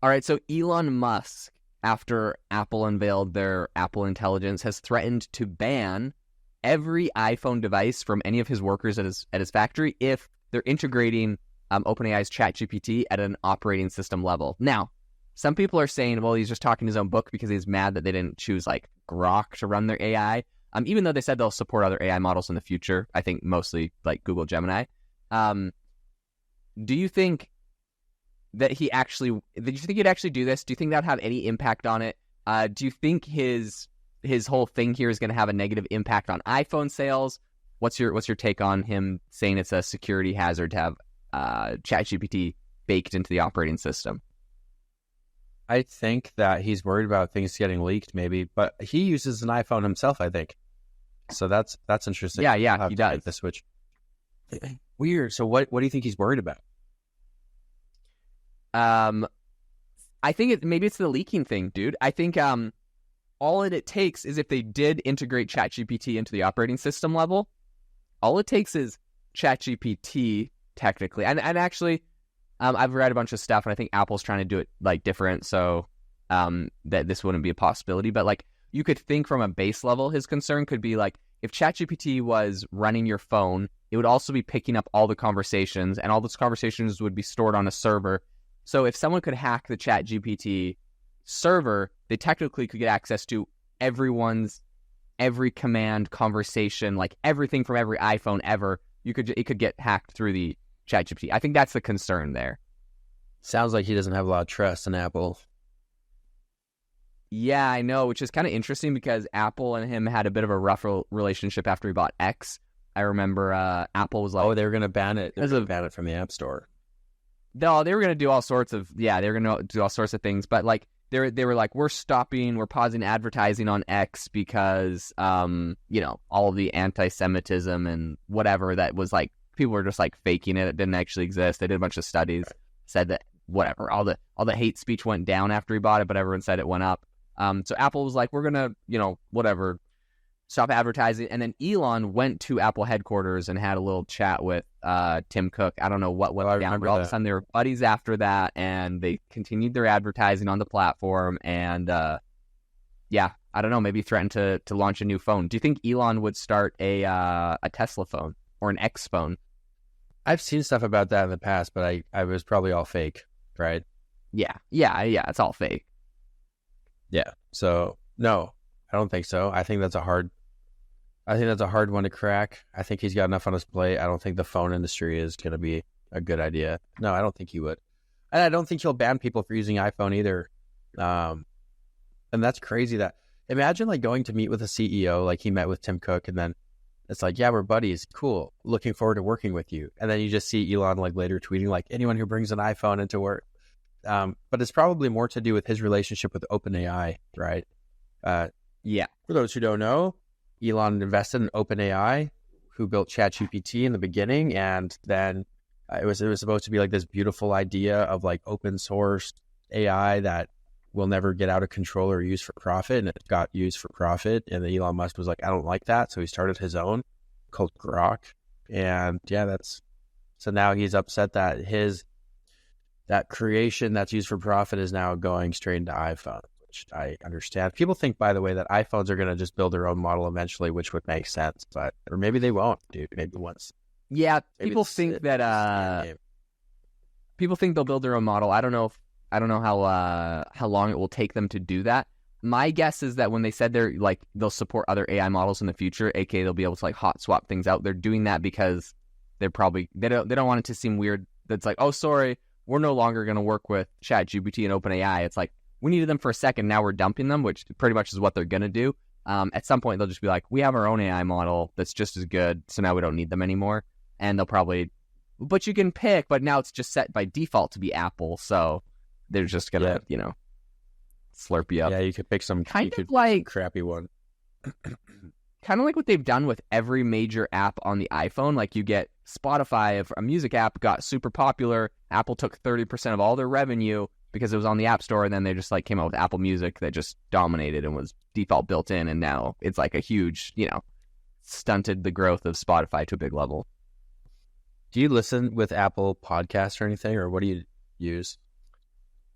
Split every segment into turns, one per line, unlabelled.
All right, so Elon Musk, after Apple unveiled their Apple Intelligence, has threatened to ban every iPhone device from any of his workers at his factory if they're integrating OpenAI's ChatGPT at an operating system level. Now, some people are saying, well, he's just talking his own book because he's mad that they didn't choose like Grok to run their AI. Even though they said they'll support other AI models in the future, I think mostly like Google Gemini. Do you think that he'd actually do this? Do you think that'd have any impact on it? Do you think his whole thing here is going to have a negative impact on iPhone sales? What's your take on him saying it's a security hazard to have ChatGPT baked into the operating system?
I think that he's worried about things getting leaked, maybe, but he uses an iPhone himself, I think. So that's interesting.
Yeah, he does.
The switch. Weird. So what do you think he's worried about?
I think maybe it's the leaking thing, dude. I think all it takes is if they did integrate ChatGPT into the operating system level, all it takes is ChatGPT technically. And actually, I've read a bunch of stuff, and I think Apple's trying to do it like different, so that this wouldn't be a possibility. But like, you could think from a base level, his concern could be like, if ChatGPT was running your phone, it would also be picking up all the conversations, and all those conversations would be stored on a server. So if someone could hack the ChatGPT server, they technically could get access to every command, conversation, like everything from every iPhone ever. It could get hacked through the ChatGPT. I think that's the concern there.
Sounds like he doesn't have a lot of trust in Apple.
Yeah, I know, which is kind of interesting because Apple and him had a bit of a rough relationship after he bought X. I remember Apple was like,
they were going to ban it. They were going to ban it from the App Store.
No, they were going to do all sorts of, they were going to do all sorts of things. But like, they were like, we're pausing advertising on X because, all of the anti-Semitism and whatever that was like, people were just like faking it. It didn't actually exist. They did a bunch of studies, said that whatever, all the hate speech went down after he bought it, but everyone said it went up. So Apple was like, we're going to, whatever, stop advertising. And then Elon went to Apple headquarters and had a little chat with Tim Cook. I don't know what went down, but all of a sudden they were buddies after that, and they continued their advertising on the platform. And I don't know, maybe threatened to launch a new phone. Do you think Elon would start a Tesla phone or an X phone?
I've seen stuff about that in the past, but I was probably all fake, right?
Yeah, it's all fake.
Yeah. So no, I don't think so. I think that's a hard one to crack. I think he's got enough on his plate. I don't think the phone industry is going to be a good idea. No, I don't think he would. And I don't think he'll ban people for using iPhone either. And that's crazy. That imagine like going to meet with a CEO, like he met with Tim Cook, and then it's like, yeah, we're buddies. Cool. Looking forward to working with you. And then you just see Elon like later tweeting like, anyone who brings an iPhone into work. But it's probably more to do with his relationship with OpenAI, right?
Yeah.
For those who don't know, Elon invested in OpenAI, who built ChatGPT in the beginning, and then it was supposed to be like this beautiful idea of like open source AI that will never get out of control or used for profit, and it got used for profit. And then Elon Musk was like, I don't like that, so he started his own called Grok, and so now he's upset that that creation that's used for profit is now going straight into iPhone. I understand. People think, by the way, that iPhones are going to just build their own model eventually, which would make sense, or maybe they won't, dude. Maybe once.
Yeah, people think that people think they'll build their own model. I don't know how long it will take them to do that. My guess is that when they said they'll support other AI models in the future, aka they'll be able to like hot swap things out. They're doing that because they don't want it to seem weird. That's like, oh, sorry, we're no longer going to work with ChatGPT and OpenAI. It's like, we needed them for a second, now we're dumping them, which pretty much is what they're going to do. At some point, they'll just be like, we have our own AI model that's just as good, so now we don't need them anymore. And they'll probably, but you can pick, but now it's just set by default to be Apple, so they're just going to, slurp you up.
Yeah, you could pick some crappy one.
Kind of like what they've done with every major app on the iPhone. Like, you get Spotify, if a music app got super popular, Apple took 30% of all their revenue because it was on the App Store, and then they just like came out with Apple Music that just dominated and was default built in, and now it's like a huge, stunted the growth of Spotify to a big level.
Do you listen with Apple Podcasts or anything, or what do you use?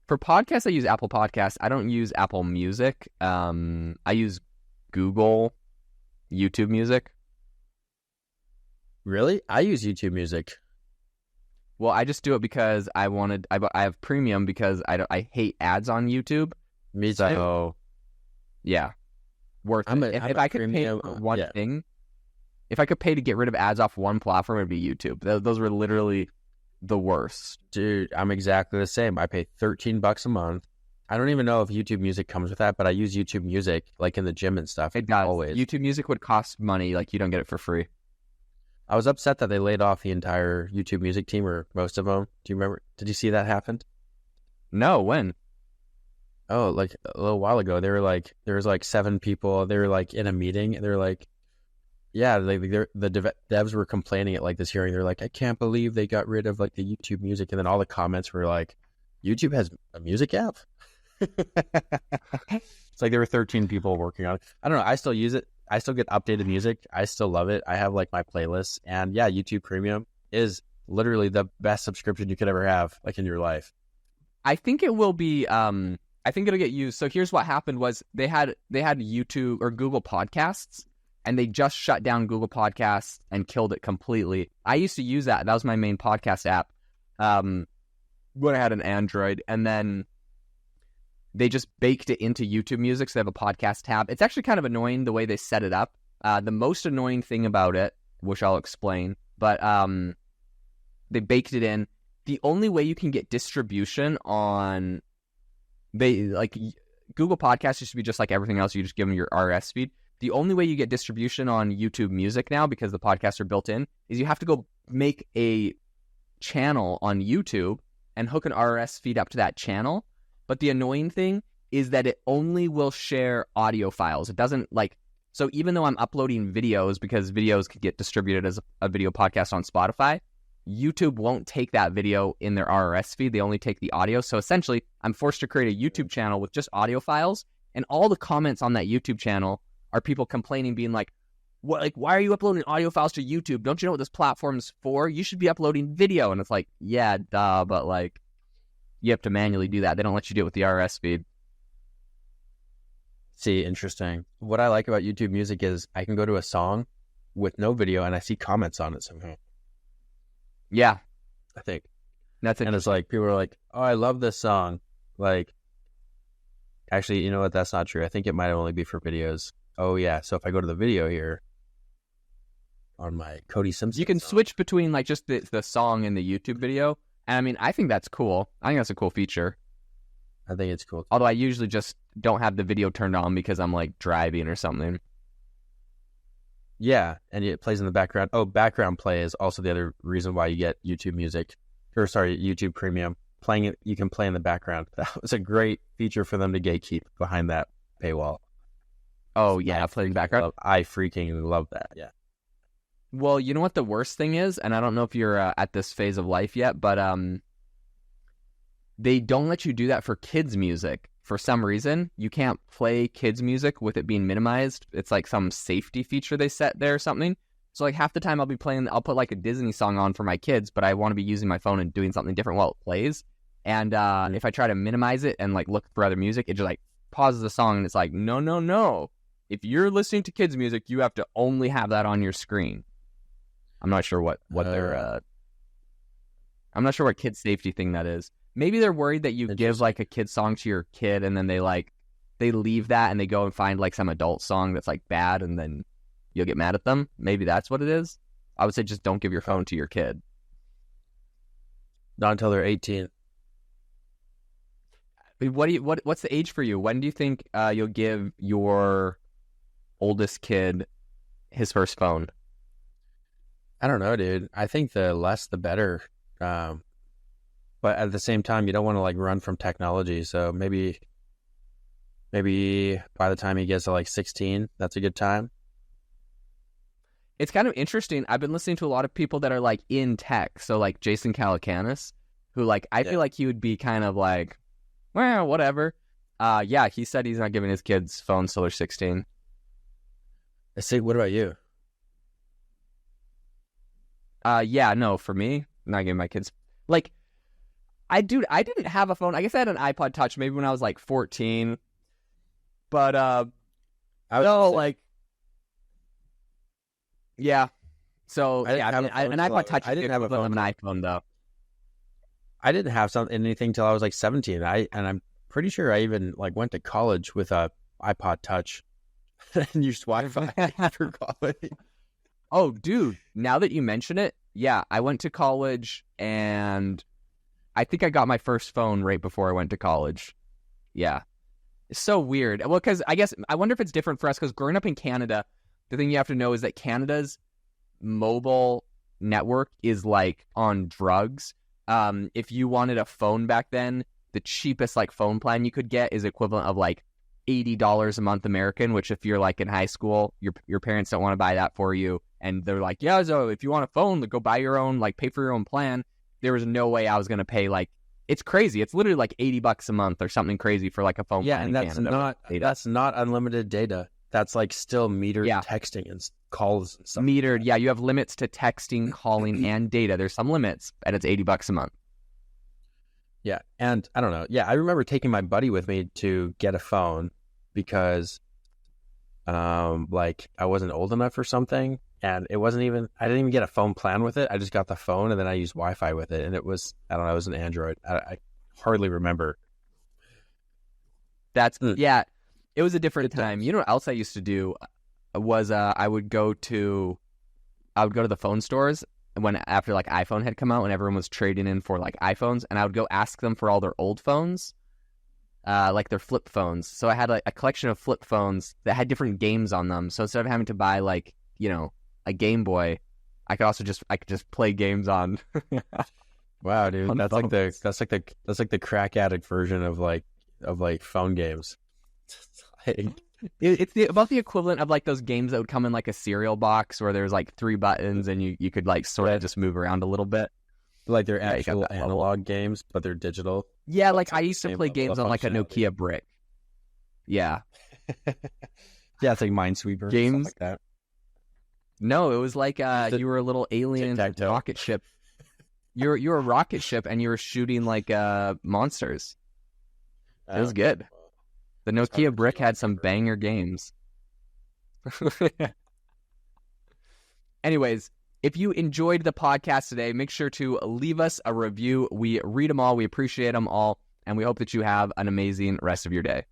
For podcasts, I use Apple Podcasts. I don't use Apple Music. I use Google YouTube Music.
Really? I use YouTube Music.
Well, I just do it because I have premium because I hate ads on YouTube.
Me too.
So, yeah, worth it. If I could pay
premium,
for one
yeah.
thing, if I could pay to get rid of ads off one platform, it'd be YouTube. Those were literally the worst.
Dude, I'm exactly the same. I pay $13 a month. I don't even know if YouTube Music comes with that, but I use YouTube Music like in the gym and stuff.
It does.
Always.
YouTube Music would cost money. Like, you don't get it for free.
I was upset that they laid off the entire YouTube Music team or most of them. Do you remember? Did you see that happen?
No, when?
Oh, like a little while ago. They were like, there was like 7 people. They were like in a meeting. And they were like, yeah, the devs were complaining at like this hearing. They're like, I can't believe they got rid of like the YouTube Music. And then all the comments were like, YouTube has a music app? It's like there were 13 people working on it. I don't know. I still use it. I still get updated music. I still love it. I have like my playlists. And yeah, YouTube Premium is literally the best subscription you could ever have like in your life.
I think it will be I think it'll get used. So here's what happened was they had YouTube or Google Podcasts, and they just shut down Google Podcasts and killed it completely. I used to use that. That was my main podcast app when I had an Android, and then they just baked it into YouTube Music, so they have a podcast tab. It's actually kind of annoying the way they set it up. The most annoying thing about it, which I'll explain, but they baked it in. The only way you can get distribution on Google Podcasts used to be just like everything else. You just give them your RSS feed. The only way you get distribution on YouTube Music now, because the podcasts are built in, is you have to go make a channel on YouTube and hook an RSS feed up to that channel. But the annoying thing is that it only will share audio files. It doesn't so even though I'm uploading videos, because videos could get distributed as a video podcast on Spotify, YouTube won't take that video in their RSS feed. They only take the audio. So essentially, I'm forced to create a YouTube channel with just audio files, and all the comments on that YouTube channel are people complaining, being like, "What? Like, why are you uploading audio files to YouTube? Don't you know what this platform's for? You should be uploading video." And it's like, yeah, duh, but like, you have to manually do that. They don't let you do it with the RSS feed.
See, interesting. What I like about YouTube Music is I can go to a song with no video and I see comments on it somehow.
Yeah,
I think.
That's it.
And it's like, people are like, oh, I love this song. Like, actually, you know what? That's not true. I think it might only be for videos. Oh, yeah. So if I go to the video here on my Cody Simpson
You can
song,
switch between like just the song and the YouTube video. And I mean, I think that's cool. I think that's a cool feature.
I think it's cool.
Although I usually just don't have the video turned on because I'm like driving or something.
Yeah, and it plays in the background. Oh, background play is also the other reason why you get YouTube Music, YouTube Premium. Playing it, you can play in the background. That was a great feature for them to gatekeep behind that paywall.
Oh yeah, playing background.
I freaking love that. Yeah.
Well, you know what the worst thing is, and I don't know if you're at this phase of life yet, but they don't let you do that for kids' music. For some reason, you can't play kids' music with it being minimized. It's like some safety feature they set there or something. So like half the time I'll put like a Disney song on for my kids, but I want to be using my phone and doing something different while it plays. And if I try to minimize it and like look for other music, it just like pauses the song and it's like, no, no, no. If you're listening to kids' music, you have to only have that on your screen. I'm not sure what their I'm not sure what kid safety thing that is. Maybe they're worried that you give like a kid song to your kid and then they leave that and they go and find like some adult song that's like bad and then you'll get mad at them. Maybe that's what it is. I would say just don't give your phone to your kid.
Not until they're 18.
What's the age for you? When do you think you'll give your oldest kid his first phone?
I don't know, dude. I think the less the better. But at the same time, you don't want to like run from technology. So maybe by the time he gets to like 16, that's a good time.
It's kind of interesting. I've been listening to a lot of people that are like in tech. So like Jason Calacanis, who like, I feel like he would be kind of like, well, whatever. Yeah, he said he's not giving his kids phones till they're 16.
I see. What about you?
Yeah, no, for me, I'm not giving my kids, like, I didn't have a phone. I guess I had an iPod Touch maybe when I was like 14. But yeah. So
I didn't have a phone
an
till
iPod Touch
I didn't have a phone
of an iPhone though.
I didn't have anything till I was like 17. I'm pretty sure I even like went to college with a iPod Touch and used Wi-Fi for college.
Oh, dude, now that you mention it, yeah, I went to college and I think I got my first phone right before I went to college. Yeah. It's so weird. Well, because I wonder if it's different for us because growing up in Canada, the thing you have to know is that Canada's mobile network is like on drugs. If you wanted a phone back then, the cheapest like phone plan you could get is equivalent of like $80 a month American, which if you're like in high school, your parents don't want to buy that for you. And they're like, yeah, so if you want a phone, go buy your own, like pay for your own plan. There was no way I was going to pay like, it's crazy. It's literally like $80 a month or something crazy for like a phone plan.
Yeah, and that's not unlimited data. That's like still metered texting and calls and stuff.
Metered, yeah. You have limits to texting, calling, and data. There's some limits, and it's $80 a month.
Yeah, and I don't know. Yeah, I remember taking my buddy with me to get a phone because, like I wasn't old enough or something, and I didn't even get a phone plan with it. I just got the phone, and then I used Wi-Fi with it, and it was it was an Android. I hardly remember.
Yeah. It was a different time. You know what else I used to do was I would go to the phone stores after like iPhone had come out when everyone was trading in for like iPhones, and I would go ask them for all their old phones, like their flip phones. So I had like a collection of flip phones that had different games on them. So instead of having to buy like, you know, a Game Boy, I could just play games on.
Wow, dude, that's like the crack addict version of phone games.
It's about the equivalent of like those games that would come in like a cereal box where there's like 3 buttons and you could like sort of just move around a little bit.
Like they're actual analog games, but they're digital.
Yeah, like I used to play games on like a Nokia brick. Yeah.
Yeah, it's like Minesweeper
games
like that.
No, it was like you were a little alien rocket ship. You're a rocket ship and you were shooting like monsters. It was good. The Nokia brick had some banger games. Anyways, if you enjoyed the podcast today, make sure to leave us a review. We read them all. We appreciate them all. And we hope that you have an amazing rest of your day.